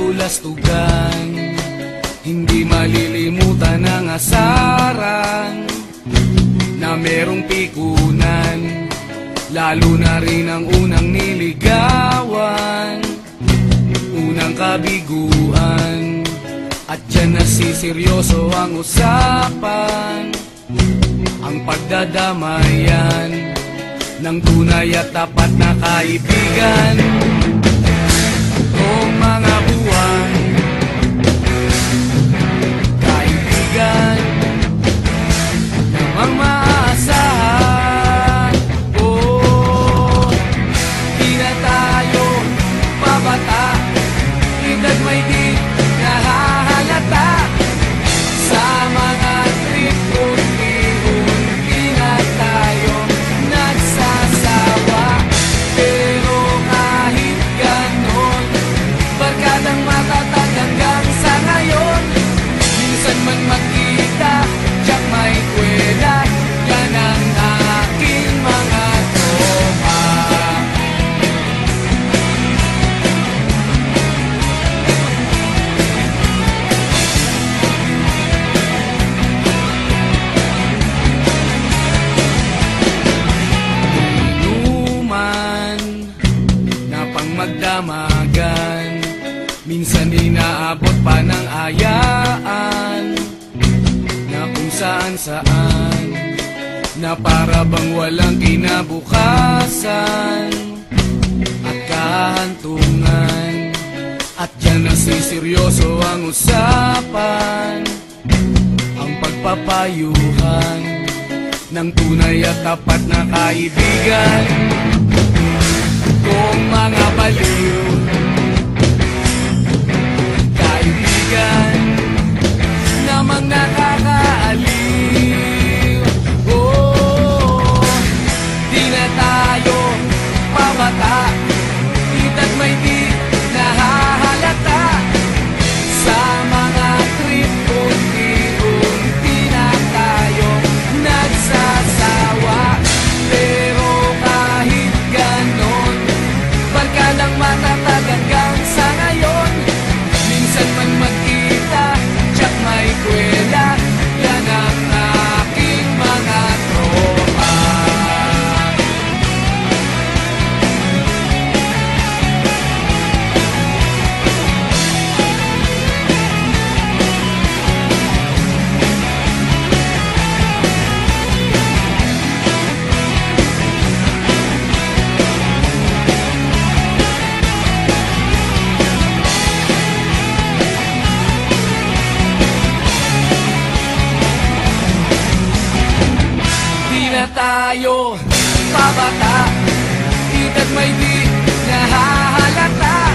kabulastugan. Hindi malilimutan ang asaran na merong pikunan, lalo na rin ang unang niligawan, unang kabiguan. At dyan nasiseryoso ang usapan, ang pagdadamayan ng tunay at tapat na kaibigan. Kung mga buwan, kaibigan namang maaasahan. Oh, di na tayo pabata, edad may di nahahalata. Sa mga trip unti-unti na tayo nagsasawa. Pero kahit ganon, barkadang matatag hanggang sa ngayon. Minsan man magkita, tiyak may kwela, yan ang aking mga tropa. Inuman na pang magdamagan, minsan inaabot pa ng ayaan, na kung saan-saan, na para bang walang kinabukasan at kahantungan. At dyan nasiseryoso ang usapan, ang pagpapayuhan ng tunay at tapat na kaibigan. Kung mga baliw, kaibigan namang nakakaaliw. Oh, di na tayo pabata, edad may di nahahalata. Sa mga trip unti-unti na tayo nagsasawa. Pero kahit ganon, barkadang matatag hanggang sa ngayon. Minsan man magkita, tiyak may kwela, yan ang aking mga tropa. Di na tayo pabata, edad may di nahahalata.